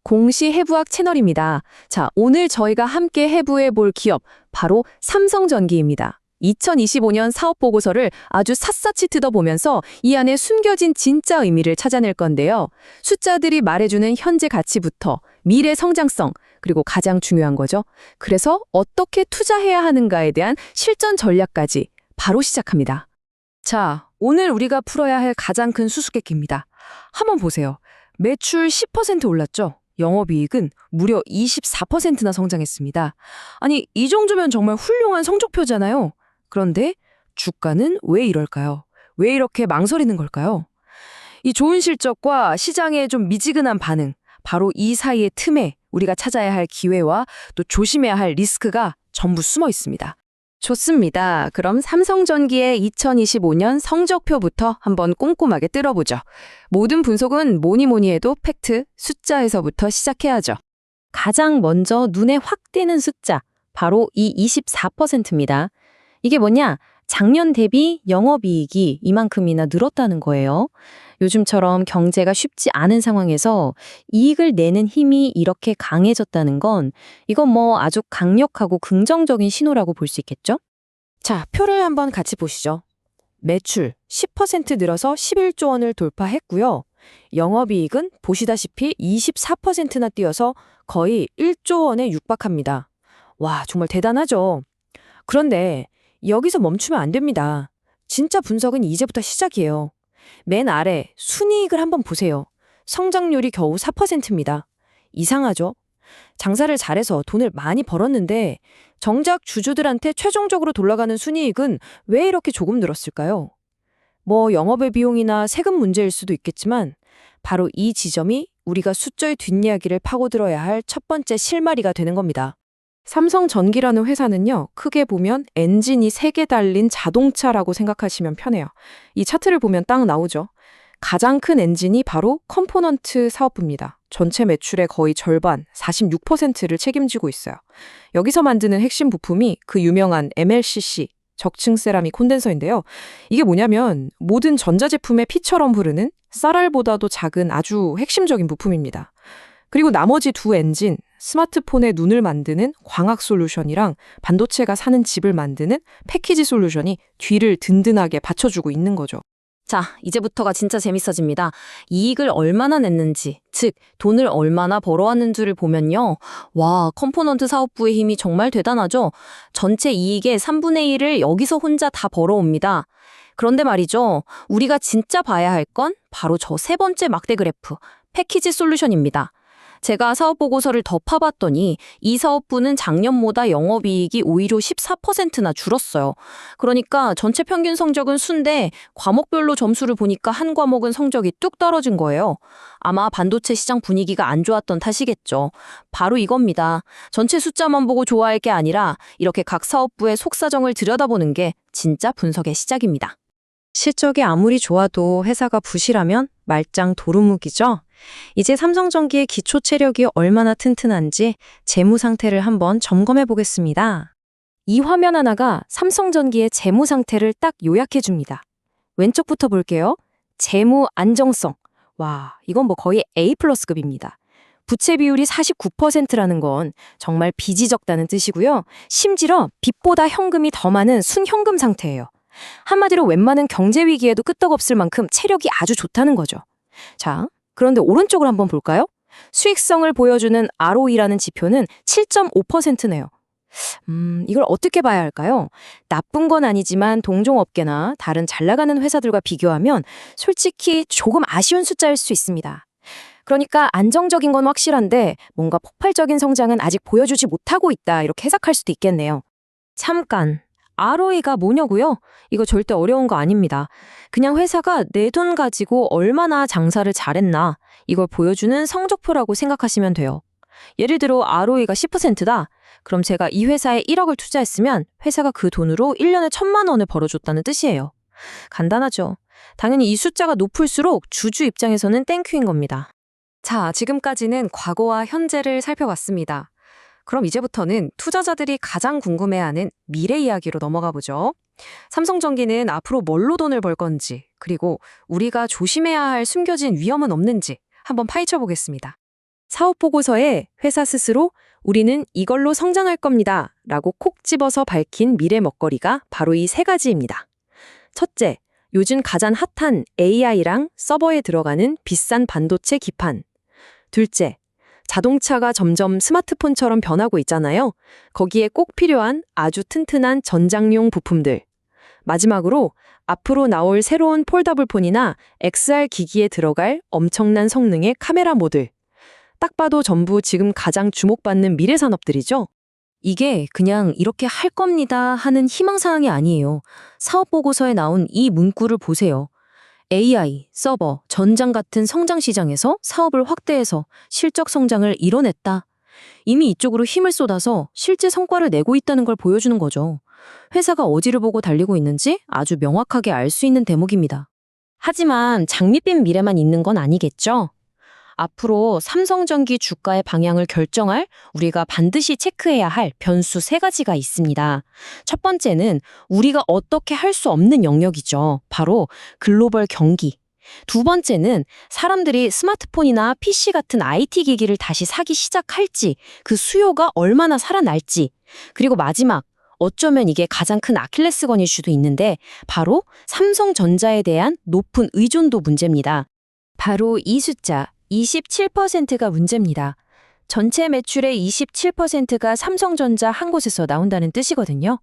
공시 해부학 채널입니다. 자, 오늘 저희가 함께 해부해 볼 기업, 바로 삼성전기입니다. 2025년 사업 보고서를 아주 샅샅이 뜯어보면서 이 안에 숨겨진 진짜 의미를 찾아낼 건데요. 숫자들이 말해주는 현재 가치부터 미래 성장성, 그리고 가장 중요한 거죠. 그래서 어떻게 투자해야 하는가에 대한 실전 전략까지 바로 시작합니다. 자, 오늘 우리가 풀어야 할 가장 큰 수수께끼입니다. 한번 보세요. 매출 10% 올랐죠? 영업이익은 무려 24%나 성장했습니다. 아니, 이 정도면 정말 훌륭한 성적표잖아요. 그런데 주가는 왜 이럴까요? 왜 이렇게 망설이는 걸까요? 이 좋은 실적과 시장의 좀 미지근한 반응, 바로 이 사이의 틈에 우리가 찾아야 할 기회와 또 조심해야 할 리스크가 전부 숨어 있습니다. 좋습니다. 그럼 삼성전기의 2025년 성적표부터 한번 꼼꼼하게 뜯어보죠. 모든 분석은 뭐니 해도 팩트, 숫자에서부터 시작해야죠. 가장 먼저 눈에 확 띄는 숫자, 바로 이 24%입니다. 이게 뭐냐? 작년 대비 영업이익이 이만큼이나 늘었다는 거예요. 요즘처럼 경제가 쉽지 않은 상황에서 이익을 내는 힘이 이렇게 강해졌다는 건 이건 뭐 아주 강력하고 긍정적인 신호라고 볼 수 있겠죠? 자, 표를 한번 같이 보시죠. 매출 10% 늘어서 11조 원을 돌파했고요. 영업이익은 보시다시피 24%나 뛰어서 거의 1조 원에 육박합니다. 와, 정말 대단하죠? 그런데 여기서 멈추면 안 됩니다. 진짜 분석은 이제부터 시작이에요. 맨 아래 순이익을 한번 보세요. 성장률이 겨우 4%입니다. 이상하죠? 장사를 잘해서 돈을 많이 벌었는데 정작 주주들한테 최종적으로 돌아가는 순이익은 왜 이렇게 조금 늘었을까요? 뭐 영업의 비용이나 세금 문제일 수도 있겠지만 바로 이 지점이 우리가 숫자의 뒷이야기를 파고들어야 할 첫 번째 실마리가 되는 겁니다. 삼성전기라는 회사는요, 크게 보면 엔진이 3개 달린 자동차라고 생각하시면 편해요. 이 차트를 보면 딱 나오죠. 가장 큰 엔진이 바로 컴포넌트 사업부입니다. 전체 매출의 거의 절반, 46%를 책임지고 있어요. 여기서 만드는 핵심 부품이 그 유명한 MLCC, 적층 세라믹 콘덴서인데요. 이게 뭐냐면 모든 전자제품의 피처럼 흐르는 쌀알보다도 작은 아주 핵심적인 부품입니다. 그리고 나머지 두 엔진, 스마트폰의 눈을 만드는 광학 솔루션이랑 반도체가 사는 집을 만드는 패키지 솔루션이 뒤를 든든하게 받쳐주고 있는 거죠. 자, 이제부터가 진짜 재밌어집니다. 이익을 얼마나 냈는지, 즉 돈을 얼마나 벌어왔는지를 보면요. 와, 컴포넌트 사업부의 힘이 정말 대단하죠? 전체 이익의 3분의 1을 여기서 혼자 다 벌어옵니다. 그런데 말이죠. 우리가 진짜 봐야 할 건 바로 저 세 번째 막대 그래프, 패키지 솔루션입니다. 제가 사업 보고서를 더 파봤더니 이 사업부는 작년보다 영업이익이 오히려 14%나 줄었어요. 그러니까 전체 평균 성적은 순데 과목별로 점수를 보니까 한 과목은 성적이 뚝 떨어진 거예요. 아마 반도체 시장 분위기가 안 좋았던 탓이겠죠. 바로 이겁니다. 전체 숫자만 보고 좋아할 게 아니라 이렇게 각 사업부의 속사정을 들여다보는 게 진짜 분석의 시작입니다. 실적이 아무리 좋아도 회사가 부실하면 말짱 도루묵이죠. 이제 삼성전기의 기초 체력이 얼마나 튼튼한지 재무 상태를 한번 점검해 보겠습니다. 이 화면 하나가 삼성전기의 재무 상태를 딱 요약해 줍니다. 왼쪽부터 볼게요. 재무 안정성. 와, 이건 뭐 거의 A+급입니다. 부채 비율이 49%라는 건 정말 빚이 적다는 뜻이고요. 심지어 빚보다 현금이 더 많은 순현금 상태예요. 한마디로 웬만한 경제 위기에도 끄떡없을 만큼 체력이 아주 좋다는 거죠. 자, 그런데 오른쪽을 한번 볼까요? 수익성을 보여주는 ROE라는 지표는 7.5%네요. 이걸 어떻게 봐야 할까요? 나쁜 건 아니지만 동종업계나 다른 잘 나가는 회사들과 비교하면 솔직히 조금 아쉬운 숫자일 수 있습니다. 그러니까 안정적인 건 확실한데 뭔가 폭발적인 성장은 아직 보여주지 못하고 있다, 이렇게 해석할 수도 있겠네요. 잠깐. ROE가 뭐냐고요? 이거 절대 어려운 거 아닙니다. 그냥 회사가 내 돈 가지고 얼마나 장사를 잘했나, 이걸 보여주는 성적표라고 생각하시면 돼요. 예를 들어 ROE가 10%다. 그럼 제가 이 회사에 1억을 투자했으면 회사가 그 돈으로 1년에 1,000만 원을 벌어줬다는 뜻이에요. 간단하죠. 당연히 이 숫자가 높을수록 주주 입장에서는 땡큐인 겁니다. 자, 지금까지는 과거와 현재를 살펴봤습니다. 그럼 이제부터는 투자자들이 가장 궁금해하는 미래 이야기로 넘어가 보죠. 삼성전기는 앞으로 뭘로 돈을 벌 건지, 그리고 우리가 조심해야 할 숨겨진 위험은 없는지 한번 파헤쳐 보겠습니다. 사업 보고서에 회사 스스로 우리는 이걸로 성장할 겁니다 라고 콕 집어서 밝힌 미래 먹거리가 바로 이 세 가지입니다. 첫째, 요즘 가장 핫한 AI랑 서버에 들어가는 비싼 반도체 기판. 둘째, 자동차가 점점 스마트폰처럼 변하고 있잖아요. 거기에 꼭 필요한 아주 튼튼한 전장용 부품들. 마지막으로 앞으로 나올 새로운 폴더블 폰이나 XR 기기에 들어갈 엄청난 성능의 카메라 모듈. 딱 봐도 전부 지금 가장 주목받는 미래 산업들이죠. 이게 그냥 이렇게 할 겁니다 하는 희망사항이 아니에요. 사업 보고서에 나온 이 문구를 보세요. AI, 서버, 전장 같은 성장 시장에서 사업을 확대해서 실적 성장을 이뤄냈다. 이미 이쪽으로 힘을 쏟아서 실제 성과를 내고 있다는 걸 보여주는 거죠. 회사가 어디를 보고 달리고 있는지 아주 명확하게 알 수 있는 대목입니다. 하지만 장밋빛 미래만 있는 건 아니겠죠? 앞으로 삼성전기 주가의 방향을 결정할 우리가 반드시 체크해야 할 변수 세 가지가 있습니다. 첫 번째는 우리가 어떻게 할 수 없는 영역이죠. 바로 글로벌 경기. 두 번째는 사람들이 스마트폰이나 PC 같은 IT 기기를 다시 사기 시작할지, 그 수요가 얼마나 살아날지. 그리고 마지막, 어쩌면 이게 가장 큰 아킬레스건일 수도 있는데 바로 삼성전자에 대한 높은 의존도 문제입니다. 바로 이 숫자 27%가 문제입니다. 전체 매출의 27%가 삼성전자 한 곳에서 나온다는 뜻이거든요.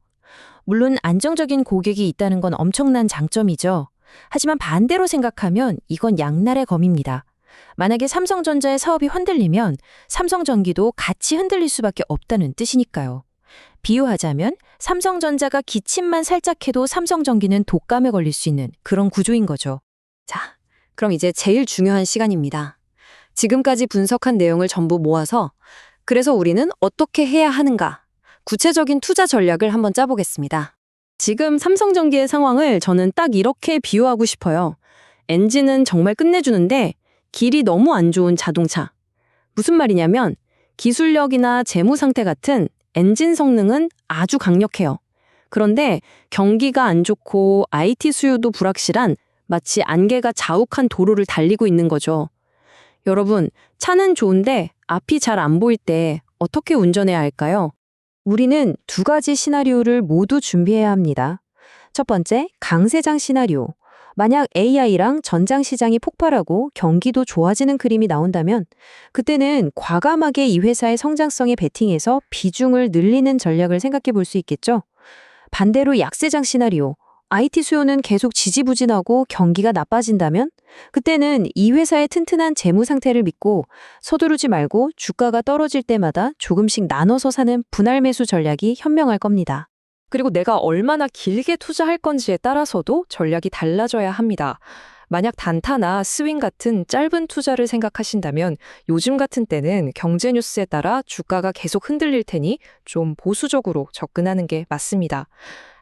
물론 안정적인 고객이 있다는 건 엄청난 장점이죠. 하지만 반대로 생각하면 이건 양날의 검입니다. 만약에 삼성전자의 사업이 흔들리면 삼성전기도 같이 흔들릴 수밖에 없다는 뜻이니까요. 비유하자면 삼성전자가 기침만 살짝 해도 삼성전기는 독감에 걸릴 수 있는 그런 구조인 거죠. 자, 그럼 이제 제일 중요한 시간입니다. 지금까지 분석한 내용을 전부 모아서 그래서 우리는 어떻게 해야 하는가? 구체적인 투자 전략을 한번 짜보겠습니다. 지금 삼성전기의 상황을 저는 딱 이렇게 비유하고 싶어요. 엔진은 정말 끝내주는데 길이 너무 안 좋은 자동차. 무슨 말이냐면 기술력이나 재무 상태 같은 엔진 성능은 아주 강력해요. 그런데 경기가 안 좋고 IT 수요도 불확실한 마치 안개가 자욱한 도로를 달리고 있는 거죠. 여러분, 차는 좋은데 앞이 잘 안 보일 때 어떻게 운전해야 할까요? 우리는 두 가지 시나리오를 모두 준비해야 합니다. 첫 번째, 강세장 시나리오. 만약 AI랑 전장 시장이 폭발하고 경기도 좋아지는 그림이 나온다면 그때는 과감하게 이 회사의 성장성에 베팅해서 비중을 늘리는 전략을 생각해 볼 수 있겠죠. 반대로 약세장 시나리오. IT 수요는 계속 지지부진하고 경기가 나빠진다면 그때는 이 회사의 튼튼한 재무 상태를 믿고 서두르지 말고 주가가 떨어질 때마다 조금씩 나눠서 사는 분할 매수 전략이 현명할 겁니다. 그리고 내가 얼마나 길게 투자할 건지에 따라서도 전략이 달라져야 합니다. 만약 단타나 스윙 같은 짧은 투자를 생각하신다면 요즘 같은 때는 경제 뉴스에 따라 주가가 계속 흔들릴 테니 좀 보수적으로 접근하는 게 맞습니다.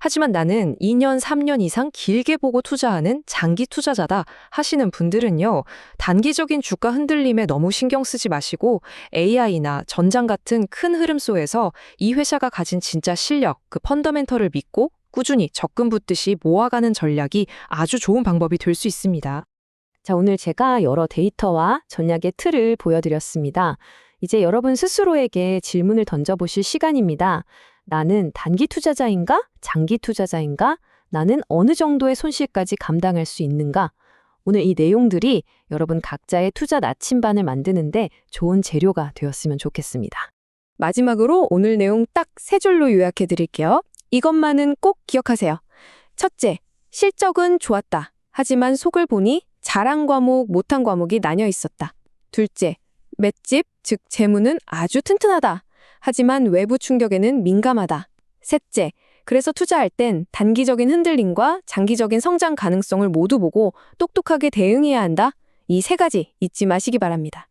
하지만 나는 2년, 3년 이상 길게 보고 투자하는 장기 투자자다 하시는 분들은요, 단기적인 주가 흔들림에 너무 신경 쓰지 마시고 AI나 전장 같은 큰 흐름 속에서 이 회사가 가진 진짜 실력, 그 펀더멘털을 믿고 꾸준히 적금 붓듯이 모아가는 전략이 아주 좋은 방법이 될 수 있습니다. 자, 오늘 제가 여러 데이터와 전략의 틀을 보여드렸습니다. 이제 여러분 스스로에게 질문을 던져보실 시간입니다. 나는 단기 투자자인가? 장기 투자자인가? 나는 어느 정도의 손실까지 감당할 수 있는가? 오늘 이 내용들이 여러분 각자의 투자 나침반을 만드는데 좋은 재료가 되었으면 좋겠습니다. 마지막으로 오늘 내용 딱 세 줄로 요약해 드릴게요. 이것만은 꼭 기억하세요. 첫째, 실적은 좋았다. 하지만 속을 보니 잘한 과목, 못한 과목이 나뉘어 있었다. 둘째, 맷집, 즉 재무는 아주 튼튼하다. 하지만 외부 충격에는 민감하다. 셋째, 그래서 투자할 땐 단기적인 흔들림과 장기적인 성장 가능성을 모두 보고 똑똑하게 대응해야 한다. 이 세 가지 잊지 마시기 바랍니다.